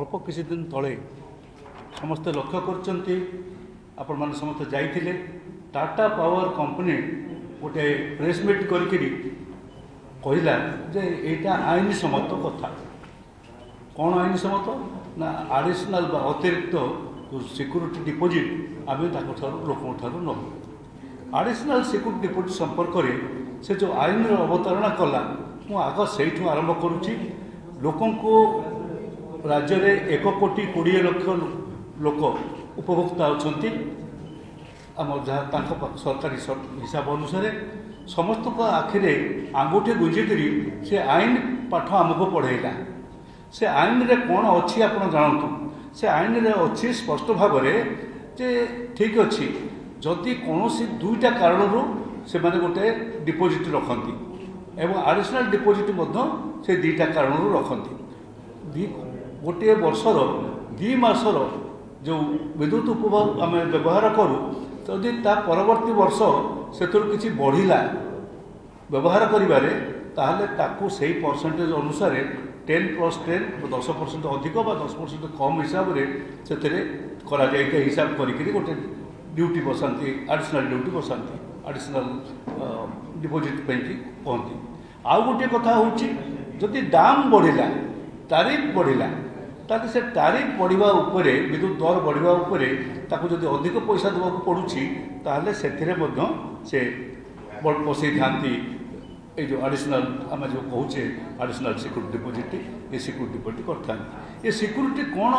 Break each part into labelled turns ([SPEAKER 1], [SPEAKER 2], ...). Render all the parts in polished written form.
[SPEAKER 1] अल्प किसी दिन तले समस्ते लक्ष्य करछन्ति आपण माने समस्ते जाइथिले टाटा पावर कंपनी गोटे प्रेस मीट करिकरी कहला जे एटा आईन सम्मत कथा कौन आईन सम्मत ना एडिशनल अतिरिक्त सिक्यूरिटी डिपोजिट आम लोक नौ एडिशनल सिक्यूरिटी डिपोजिट संपर्क में से जो आईन अवतारणा कला मु आग से आरंभ करुच्ची लोक राज्य में 1,20,00,000 लोक उपभोक्ता अच्छा आम जहाँ सरकारी हिसाब अनुसार समस्त आखिरे आंगुठी गुंजिकी से आईन पाठ आमको पढ़ेगा से आईन रे कौन अच्छी आप जानतु से आईन रे अच्छी स्पष्ट भाव जे ठीक अच्छी जदि कौन दुईटा कारण से माने गोटे डिपोजिट रखती एवं एडिशनल डिपोजिट से दुईटा कारण रखती गोटे वर्षर 2 मासर जो विद्युत उपभोग आम व्यवहार करूँ जदि ता परवर्ती वर्ष से किसी बढ़ला व्यवहार करिबारे ताहले ताकू सही परसेंटेज अनुसार 10+10 10% अधिक बा 10% कम हिसाब से करा जाए हिसाब करिकरी गोटे ड्यूटी बसाती एडिशनल ड्यूटी बसाती एडिशनल डिपोजिट पे कहती आउ गोटे कथा होची जदि दाम बढ़ला तारीफ बढ़ला ताकि से तारीफ बढ़िया उपरे विद्युत दर बढ़िया उपरे ताकू जदि अधिक पैसा देवाक पड़ुछि ताहले सेथिरे मध्य से बसई थांती ये जो एडिशनल आम जो कहे एडिशनल सिक्यूरिटी डिपोजिट ये सिक्यूरिटी डिपोजिट करता ये सिक्यूरिटी कौन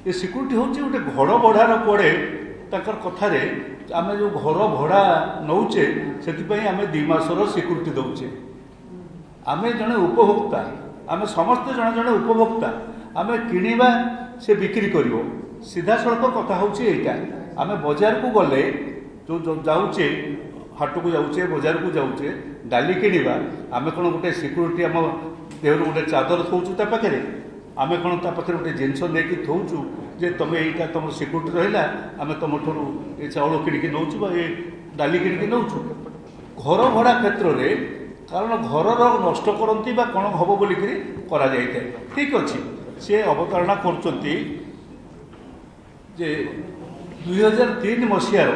[SPEAKER 1] ये सिक्यूरिटी हूँ गोटे घर भड़ार पड़े तकर कथार आम जो घर भड़ा नौचे से आम 2 मासर सिक्यूरिटी दौचे आम जड़े उपभोक्ता आम समस्ते जड़े जड़े उपभोक्ता आम किणवा से बिक्री कर सीधा सड़क कथा हूँ यहाँ आम बजार को गले जो जाऊे हाट को जाऊे बजार को जाऊे डाली किणवा आम कौन गोटे सिक्यूरिटी आम देहर गोटे चादर थोचु पाखे आम कौन पाखे गोटे जिनस नहीं थोचु जे तुम यहाँ तुम सिक्यूरिटी रहा आम तुम ठूँ ये चाउल किणिकी नौचु ये डाली किणिकी नौचु घर भड़ा क्षेत्र में कारण घर नष्ट करती कौन हम बोलिकी करा जाए ठीक अच्छे सी अवतारणा करते 2003 मसीहार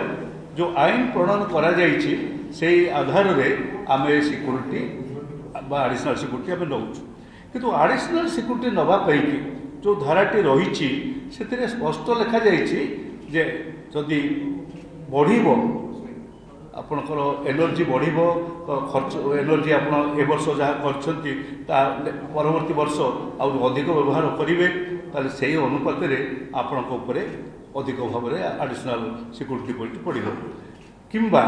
[SPEAKER 1] जो आईन प्रणयन करा जाइछि से आधार में आम सिक्यूरिटी एडिशनल सिक्यूरिटी आम नौचु किंतु एडिशनल सिक्यूरिटी नवाई जो धाराटी रही से स्पष्ट लिखा जाइए जदि बढ़ आपणकर एनर्जी बढ़ खर्च एनर्जी आप वर्ष जहाँ कर परवर्ती वर्ष अधिक व्यवहार करेंगे ताले से अनुपात आपण अधिक भाव में एडिशनल सिक्यूरिटी डिपोजिट पड़ो किंबा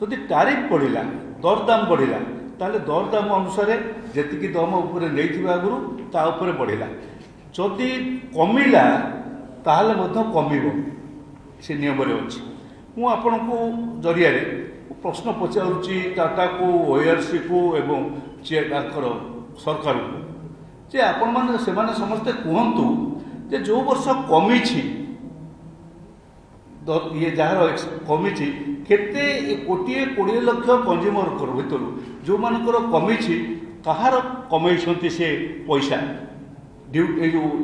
[SPEAKER 1] जदि तारीफ बढ़ला दरदाम बढ़ला ताले दरदाम अनुसार जी दम उपर नहीं आगु ताऊपर बढ़ला जदि कमिला ताहले कमिब से नियम अच्छी मु आपण को जरिया प्रश्न पचारुची टाटा को ओआरसी को एवं सरकार को जे आपण माने से माने समस्ते कहतु जे जो वर्ष कमी ये जार कमी केते 1,20,00,000 कंज्यूमर भर जो मानकर कमी कहार कमई से पैसा जो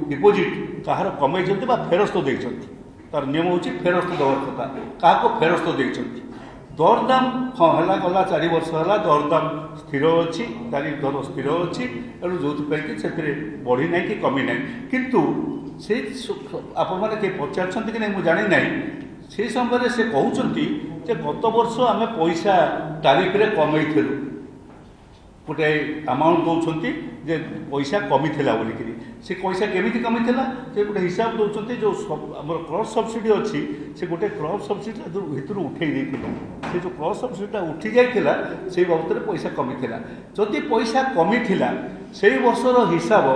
[SPEAKER 1] डिपोजिट कहार कमई फेरस्त देते तार नियम हूँ फेरस्त देवार कथा क्या फेरस्त देते दरदाम हाँ है गला 4 वर्ष है दरदाम स्थिर अच्छी तारीख दर स्थिर अच्छी तेणु जो से बढ़ी ना कि कमी ना किंतु से आपण मैंने किए पचार कि नहीं मुझे जानी ना से समय से कहते गत वर्ष आम पैसा तारीख में कमई गोटे अमाउंट दौरान जे पैसा कमी थी बोलिकी से पैसा केमी कमी थी से गोटे हिसाब दौरान जो आम क्रॉस सब्सिडी अच्छी से गोटे क्रॉस सब्सिडी भर उठे से जो क्रॉस सब्सिडीटा उठी जाइला से बाबद पैसा कमी थी जदि पैसा कमी थी से वर्षर हिसाब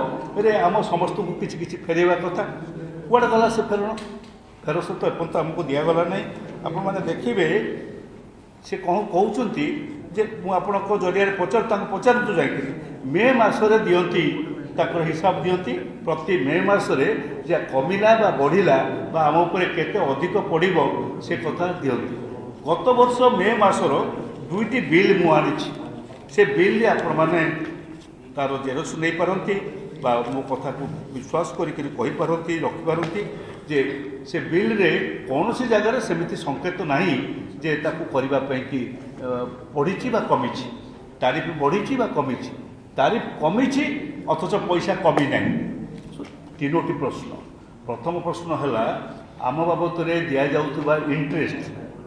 [SPEAKER 1] रे आम समस्त को किसी फेरवा कथा कुआड़े गला से फेरस्त तो एपर्त आमको दिगला ना आपण मैंने देखिए से कौन कहते जे मुझे जरिया पचारतु जाकि मे मसरे दियंती ताकर हिसाब दियंती प्रति मे मसरे जे कमिला बा बढ़िला बा आम उपर केते अधिक पड़ो से कथा दियंती गत वर्ष मे मसर 2टी बिल मु आनी से बिल आपण मैंने तार जेरक्स नहीं पारती बा मो कथा को विश्वास करिपारती रखिपारती जे से बिल रे कौन सी जगह सेमिति संकेत नहीं जे ताकू करने कि बढ़ी बा कमी तारीफ बढ़ी बा कमी तारीफ कमी अथच पैसा कमी ना तीनोटी प्रश्न प्रथम प्रश्न है आम बाबद दि जाऊा इंटरेस्ट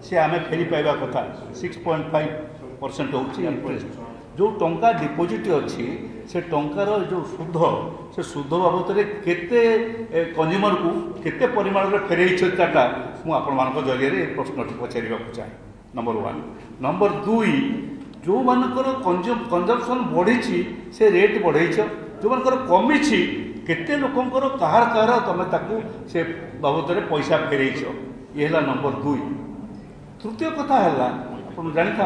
[SPEAKER 1] से आम फेरी पाइबा कथा 6.5% होची इंटरेस्ट जो टंका डिपोजिट अच्छी से टंकार जो सुध से सुध बाबद केते कंज्यूमर को केते परिमाण में फेरई छाटा मुझे जरिए प्रश्न पचार चाहे नंबर 1 नंबर 2 जो मानकर कंजम्पशन बढ़ी से रेट बढ़ई जो मानकर कमी केते लोकंकर कहार कहार तुम ताकू से बाबद पैसा फेरई ये है नंबर 2 तृतीय कथा है आप जानी था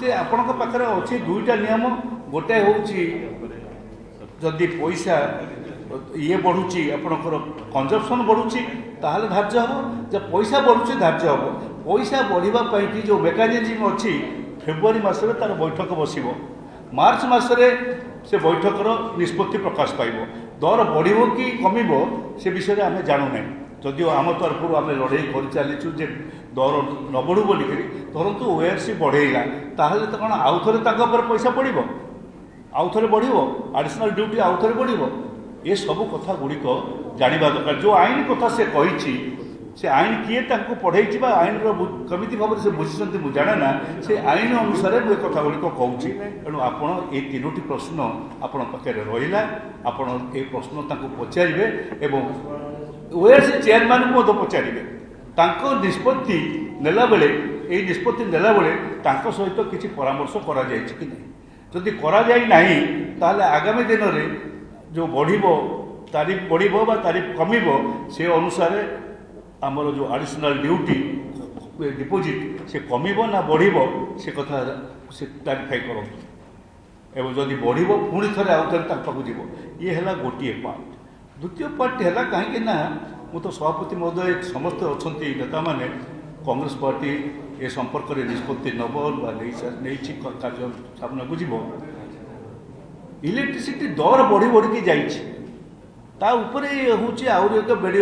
[SPEAKER 1] जे आपण पाखे अच्छे दुईटा नियम गोटे हूँ जदि पैसा ये बढ़ुची आपणकर कंजम्पशन बढ़ुची ताहले धार्य हम जब पैसा बढ़ुचे धार्य हम पैसा बढ़ापी कि जो मेकानिजम अच्छी फेब्रुआरी मसरे तार बैठक बस मार्च मसरे से बैठकर निष्पत्ति प्रकाश पाइब दर बढ़ कि कम से विषय में आम जानूना जदिव आम तरफ आम लड़े कर चलीचु जे दर न बढ़ू बोलिक धरतु ओआरसी बढ़ेगा ताहले तो कौन आउ थे पैसा पड़ो आउ थे बढ़ो आडिशनल ड्यूटी आउ थे बढ़ो ये सब कथा गुड़िक जानवा दरकार जो आईन कथा से कही से आईन किए पढ़े आईन कमी भाव से बुझी मुझे जाने ना से आईन अनुसार मुझे कथा गुड़िक कहूँ तेणु आपड़ ये तीनोटी प्रश्न आपण पाखे रहा आपड़ ये प्रश्न पचारे एवं ओआरसी चेयरमैन को पचारे निष्पत्ति नेला बेले ये निष्पत्ति नेला बेले सहित किसी परामर्श करा कि नहीं जदि करा जाई नहीं ताहले आगामी दिन में जो बढ़िबो तारीफ बढ़िबो बा तारीफ कमिबो से अनुसार आमर जो आडिशनल ड्यूटी डिपोजिट से कमिबो ना बढ़िबो से कथा से क्लारिफाई करते एवं जदि बढ़िबो पुणी थे आउ थे पाखु जीवो ये है गोटे पार्ट द्वितीय पार्ट है कहीं ना तो सभापति महोदय समस्त अच्छा नेता मैंने कांग्रेस पार्टी ए संपर्क में निष्पत्ति नब नहीं कार्य सामना को जीव इलेक्ट्रिसिटी दर बढ़ी बढ़ी जा हूँ आहरी एक बेड़ी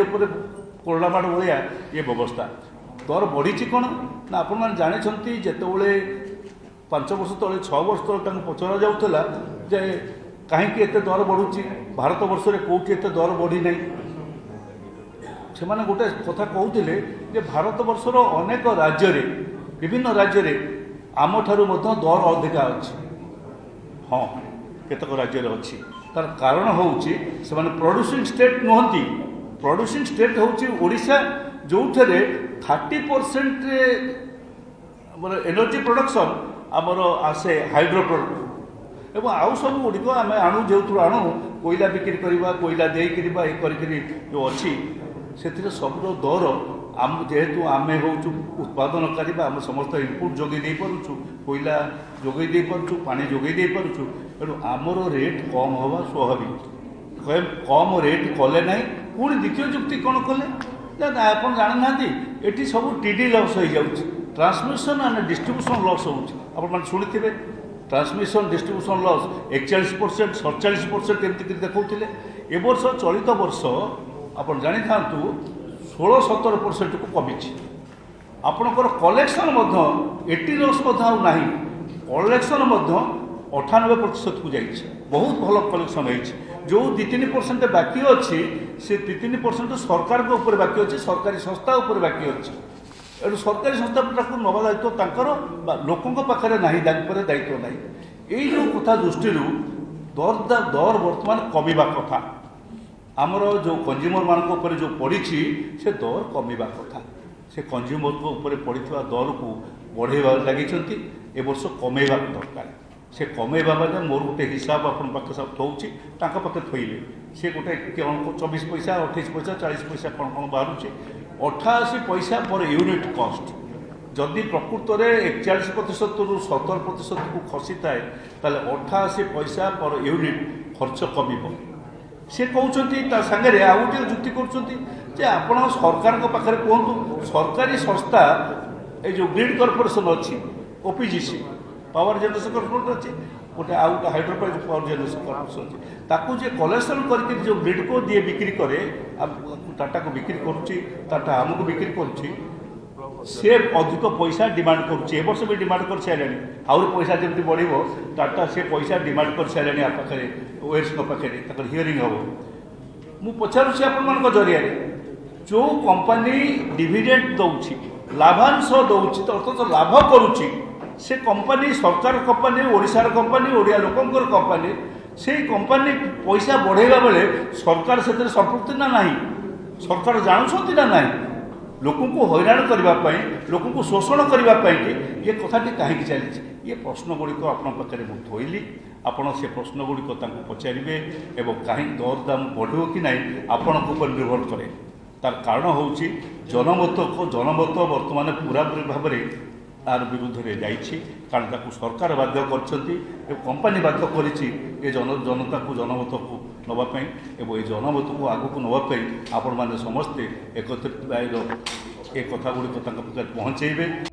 [SPEAKER 1] कोरोना बाड़ भाया ये व्यवस्था दर बढ़ी कौन ना आप जानी जिते 5 वर्ष तले 6 वर्ष तले पचरा जाऊला जे कहीं एत दर बढ़ुची भारत वर्ष में कौटी एत दर बढ़ी ना से मैंने गोटे कथा कहते जे भारत वर्षर अनेक राज्य विभिन्न राज्य आम ठारू दर अधिका अच्छी हाँ केतक राज्य अच्छी तार कारण हूँ से प्रोड्यूसिंग स्टेट नुहति प्रोड्यूसिंग स्टेट हूँ ओडिशा जो थे 30% एनर्जी प्रोडक्शन आमर आसे हाइड्रो प्रोडक्ट एवं आउ सब गुड़िक आम आणु जो आणु कोयला बिक्री करवा कोयला देकर जो अच्छी से सब दर आम जेहेतु आम हूँ उत्पादनकारी आम समस्त इनपुट जोगे दे पारुछु कोयला जोगे दे पारुछु पानी जोगे दे पारुछु तेणु आमर रेट कम हवा स्वाभाविक कम रेट कले ना पुणी द्वितीय जुक्ति कौन कले आप जानी ना ये सब टीडी लॉस हो जाऊँगी ट्रांसमिशन एंड डिस्ट्रीब्यूशन लॉस हो शुणी ट्रांसमिशन डिस्ट्रीब्यूशन लॉस 41% 47% एमती देखते ए वर्ष चलित वर्ष आप जानी था 16-17% को कमी आपणकर कलेक्शन 80 लॉस ना कलेक्शन 98% को जाइए बहुत भल कलेक्शन हो जो 2-3% बाकी अच्छी से 2-3% सरकार के ऊपर बाकी अच्छी सरकारी संस्था ऊपर बाकी अच्छी एटू सरकारी संस्था नवा दायित्व लोकों पाखे ना दायित्व ना यही जो कथा दृष्टि दर बर्तमान कमिबा कथा आमर जो कंज्यूमर मान जो पड़ी से दर कमिबा कथा से कंज्यूमर को ऊपर पड़ी दर को बढ़ेवा लगी ए वर्ष कमेवा दरकार से कमेवा मैंने मोर गोटे हिसाब आप पाखे सब थोड़ी पाखे थोइले सी गोटे 24 पैसा 28 पैसा 40 पैसा कौन कौन बाहर 88 पैसा पर यूनिट कॉस्ट जदि प्रकृत में 41% रु 70% को खसी थाए 88 पैसा पर यूनिट खर्च कम सी कहते सागरे आउ गोटे जुक्ति कर सरकार पाखे कहतु सरकारी संस्था ये जो ग्रिड कॉर्पोरेशन अच्छी ओपीजीसी पावर जनरेशन कॉर्पोरेशन अच्छी गोटे आउ गोटे हाइड्रोपावर पावर जेनेरेशन कॉर्पोरेशन अच्छी ताकू जे कोलेस्ट्रॉल करके जो ग्रिडको दिए बिक्री करे टाटा को बिक्री करुच्ची टाटा आमको बिक्री करुच्ची से अधिक पैसा डिमांड करुच्ची वर्ष भी डिमांड कर सारे आउरी पैसा जमी बढ़ो टाटा से पैसा डिमांड कर सारे आ पाखे ओएस पाखे हियरिंग हम मु पचारुची आपण जरिया जो कंपनी डिविडेंड दौची लाभांश दौची अर्थात लाभ करुच्ची से कंपनी सरकार कंपनी ओडिशार कंपनी ओडिया लोकंकर कंपनी से कंपनी पैसा बढ़ेगा बेले सरकार से संपृक्ति ना नहीं सरकार जानुंट ना नहीं लोक को हैरान करने लोक को शोषण करने ये कथाटी कहीं चली ये प्रश्न गुड़िक आपे मुझे थोली आपण से प्रश्न गुड़िक पचारे और कहीं दर दाम बढ़ो कि ना आपण निर्भर कै तार कारण हूँ जनमत को जनमत बर्तमान पूरा भाव में तार विरुद्ध में कारण ताकू सरकार बाध्य कर कंपानी बाध्य कर जनता को जनमत को नापी और ये जनमत को आग को नापी आपण मैंने समस्ते एकत्रित ए कथा गुड़िक पहुँचे